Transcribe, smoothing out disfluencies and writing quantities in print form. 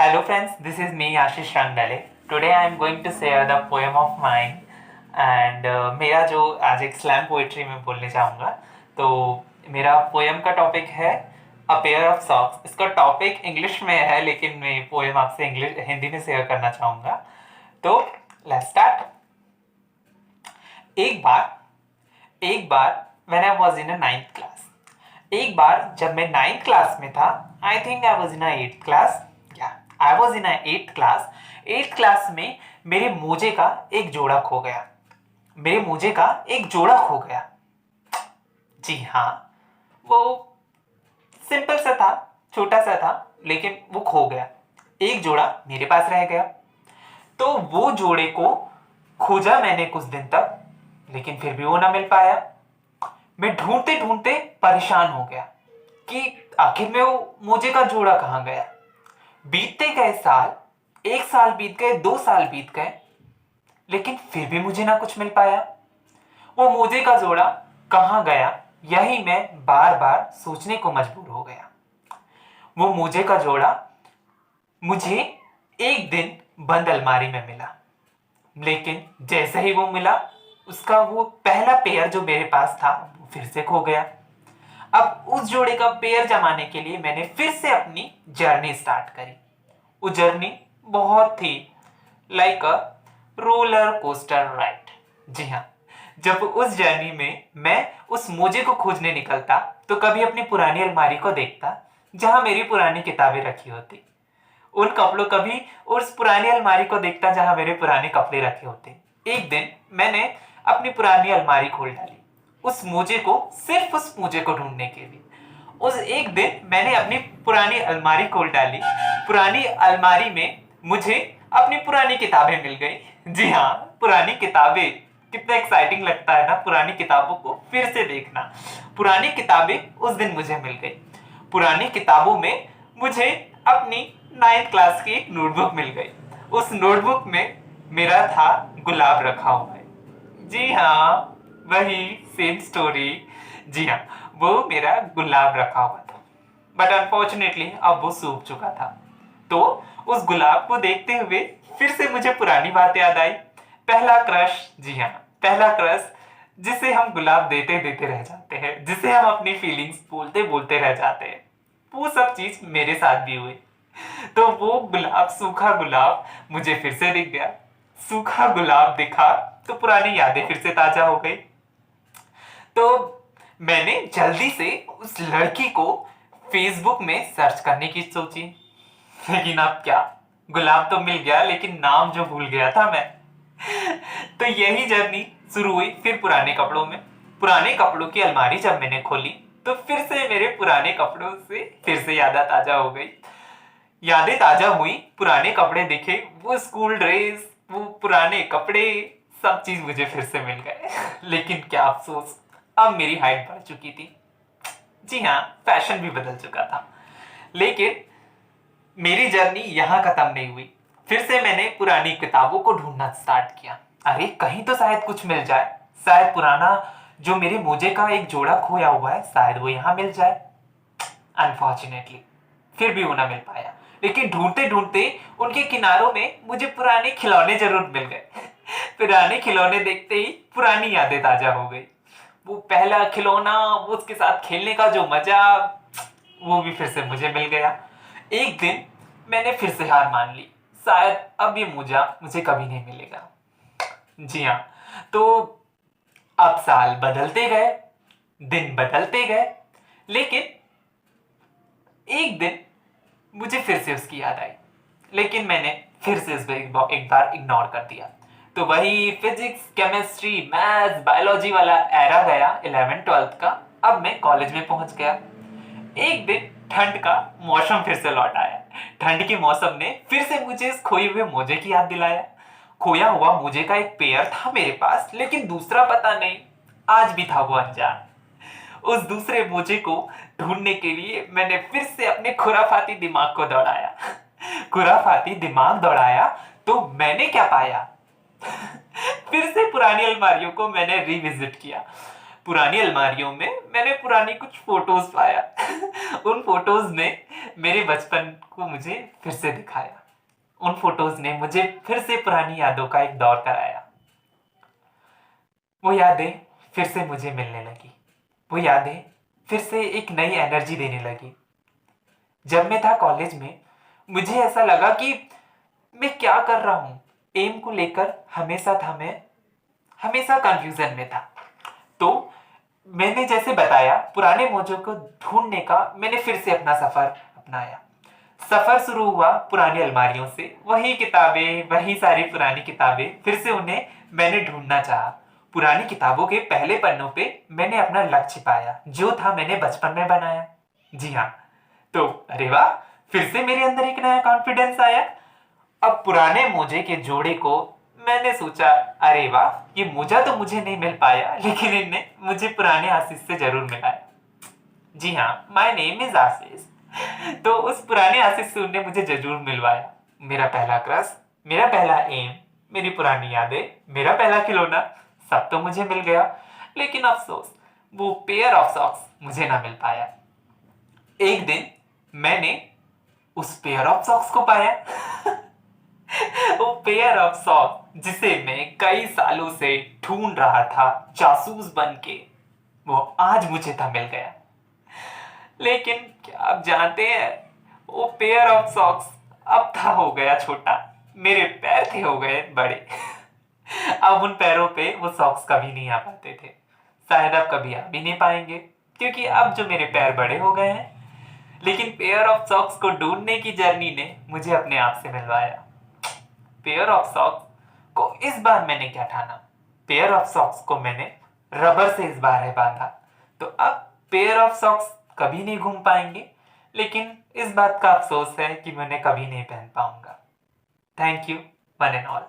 Hello friends, this is me Ashish Rangdale. Today I am going to share the poem of mine and मेरा जो आज एक slam poetry में बोलने चाहूँगा। तो मेरा पोएम का टॉपिक है अ पेयर ऑफ सॉक्स। इसका टॉपिक इंग्लिश में है लेकिन मैं पोएम आपसे हिंदी में शेयर करना चाहूँगा। तो लेट्स स्टार्ट। एक बार when I was in a 9th class, एक बार जब मैं 9th क्लास में था, I think I was in 8th class, I was in 8th class. 8th class में मेरे मोजे का एक जोड़ा खो गया। मेरे मोजे का एक जोड़ा खो गया। जी हाँ, वो सिंपल सा था, छोटा सा था, लेकिन वो खो गया। एक जोड़ा मेरे पास रह गया। तो वो जोड़े को खोजा मैंने कुछ दिन तक, लेकिन फिर भी वो ना मिल पाया। मैं ढूंढते ढूंढते परेशान हो गया कि आखिर में वो मोजे का जोड़ा कहाँ गया। बीतते गए साल, 1 साल बीत गए, 2 साल बीत गए, लेकिन फिर भी मुझे ना कुछ मिल पाया। वो मोजे का जोड़ा कहाँ गया, यही मैं बार बार सोचने को मजबूर हो गया। वो मोजे का जोड़ा मुझे एक दिन बंद अलमारी में मिला, लेकिन जैसे ही वो मिला, उसका वो पहला पेयर जो मेरे पास था वो फिर से खो गया। अब उस जोड़े का पेयर जमाने के लिए मैंने फिर से अपनी जर्नी स्टार्ट करी। वो जर्नी बहुत थी like a roller coaster ride. जी हाँ, जब उस जर्नी में मैं उस मोजे को खोजने निकलता तो कभी अपनी पुरानी अलमारी को देखता जहां मेरी पुरानी किताबें रखी होती। उन कपड़ों कभी उस पुरानी अलमारी को देखता जहां मेरे पुराने कपड़े रखे होते। एक दिन मैंने अपनी पुरानी अलमारी खोल डाली, उस मोजे को, सिर्फ उस मोजे को ढूंढने के लिए। उस एक दिन मैंने अपनी पुरानी अलमारी खोल डाली। पुरानी अलमारी में मुझे अपनी पुरानी किताबें मिल गई। जी हाँ, पुरानी किताबें, कितना एक्साइटिंग लगता है ना पुरानी किताबों को फिर से देखना। पुरानी किताबें उस दिन मुझे मिल गई। पुरानी किताबों में मुझे अपनी 9th क्लास की एक नोटबुक मिल गई। उस नोटबुक में मेरा था गुलाब रखा हुआ है। जी हाँ, वही सेम स्टोरी। जी हाँ, वो मेरा गुलाब रखा हुआ था, बट अनफॉर्चुनेटली अब वो सूख चुका था। तो उस गुलाब को देखते हुए फिर से मुझे पुरानी बात याद आई। पहला क्रश, जी हाँ, पहला क्रश, जिसे हम गुलाब देते देते रह जाते हैं, जिसे हम अपनी फीलिंग्स बोलते बोलते रह जाते हैं, वो सब चीज मेरे साथ भी हुई। तो वो गुलाब, सूखा गुलाब मुझे फिर से दिख गया। सूखा गुलाब दिखा तो पुरानी यादें फिर से ताजा हो गई। तो मैंने जल्दी से उस लड़की को फेसबुक में सर्च करने की सोची, लेकिन अब क्या, गुलाब तो मिल गया लेकिन नाम जो भूल गया था मैं। तो यही जर्नी शुरू हुई फिर पुराने कपड़ों में। पुराने कपड़ों की अलमारी जब मैंने खोली तो फिर से मेरे पुराने कपड़ों से फिर से यादें ताजा हो गई। यादें ताजा हुई, पुराने कपड़े दिखे, वो स्कूल ड्रेस, वो पुराने कपड़े, सब चीज मुझे फिर से मिल गए। लेकिन क्या अफसोस, अब मेरी हाइट बढ़ चुकी थी। जी हाँ, फैशन भी बदल चुका था। लेकिन मेरी जर्नी यहाँ खत्म नहीं हुई। फिर से मैंने पुरानी किताबों को ढूंढना स्टार्ट किया। अरे कहीं तो शायद कुछ मिल जाए, शायद पुराना जो मेरे मोजे का एक जोड़ा खोया हुआ है शायद वो यहाँ मिल जाए। अनफॉर्चुनेटली फिर भी वो ना मिल पाया, लेकिन ढूंढते ढूंढते उनके किनारों में मुझे पुराने खिलौने जरूर मिल गए। पुराने खिलौने देखते ही पुरानी यादें ताजा हो गई। वो पहला खिलौना, वो उसके साथ खेलने का जो मजा, वो भी फिर से मुझे मिल गया। एक दिन मैंने फिर से हार मान ली, शायद अब ये मोजा मुझे कभी नहीं मिलेगा। जी हाँ, तो अब साल बदलते गए, दिन बदलते गए, लेकिन एक दिन मुझे फिर से उसकी याद आई, लेकिन मैंने फिर से इस एक बार इग्नोर कर दिया। तो वही फिजिक्स, केमिस्ट्री, मैथ्स, बायोलॉजी वाला एरा गया 11th 12th का। अब मैं कॉलेज में पहुंच गया। एक दिन ठंड का मौसम फिर से लौट आया। ठंड के मौसम ने फिर से मुझे इस खोए हुए मोजे की याद दिलाया। खोया हुआ मोजे का एक पेयर था मेरे पास, लेकिन दूसरा पता नहीं, आज भी था वो अनजान। उस दूसरे मोजे को ढूंढने के लिए मैंने फिर से अपने खुराफाती दिमाग को दौड़ाया। खुराफाती दिमाग दौड़ाया तो मैंने क्या पाया? फिर से पुरानी अलमारियों को मैंने रिविजिट किया। पुरानी अलमारियों में मैंने पुरानी कुछ फोटोज पाया। उन फोटोज ने मेरे बचपन को मुझे फिर से दिखाया। उन फोटोज ने मुझे फिर से पुरानी यादों का एक दौर कराया। वो यादें फिर से मुझे मिलने लगी। वो यादें फिर से एक नई एनर्जी देने लगी। जब मैं था कॉलेज में, मुझे ऐसा लगा कि मैं क्या कर रहा हूं। एम को लेकर मैं हमेशा कंफ्यूजन में था। तो मैंने जैसे बताया, पुराने मोजों को ढूंढने का मैंने फिर से अपना सफर अपनाया। सफर शुरू हुआ पुरानी अलमारियों से। वही किताबें, वही सारी पुरानी किताबें, फिर से उन्हें मैंने ढूंढना चाहा। पुरानी किताबों के पहले पन्नों पे मैंने अपना लक्ष्य पाया, जो था मैंने बचपन में बनाया। जी हाँ। तो अरे वाह, फिर से मेरे अंदर एक नया कॉन्फिडेंस आया। अब पुराने मोजे के जोड़े को मैंने सोचा, अरे वाह, ये मोजा तो मुझे नहीं मिल पाया, लेकिन इनने मुझे पुराने आशीष से जरूर मिलाया। जी हाँ, माय नेम इज आशीष। तो उस पुराने आशीष से उन्हें मुझे जरूर मिलवाया। मेरा पहला क्रश, मेरा पहला एम, मेरी पुरानी यादें, मेरा पहला खिलौना, सब तो मुझे मिल गया। लेकिन अफसोस, वो पेयर ऑफ सॉक्स मुझे ना मिल पाया। एक दिन मैंने उस पेयर ऑफ सॉक्स को पाया। वो पेयर ऑफ सॉक्स जिसे मैं कई सालों से ढूंढ रहा था जासूस बन के, वो आज मुझे था मिल गया। लेकिन क्या आप जानते हैं, वो पेयर ऑफ सॉक्स अब था हो गया छोटा, मेरे पैर थे हो गए बड़े। अब उन पैरों पे वो सॉक्स कभी नहीं आ पाते थे। शायद अब कभी आ भी नहीं पाएंगे, क्योंकि अब जो मेरे पैर बड़े हो गए हैं। लेकिन पेयर ऑफ सॉक्स को ढूंढने की जर्नी ने मुझे अपने आप से मिलवाया। पेयर ऑफ सॉक्स को इस बार मैंने क्या ठाना, पेयर ऑफ सॉक्स को मैंने रबर से इस बार है बांधा। तो अब पेयर ऑफ सॉक्स कभी नहीं घूम पाएंगे, लेकिन इस बात का अफसोस है कि मैं उन्हें कभी नहीं पहन पाऊंगा। Thank you one and all.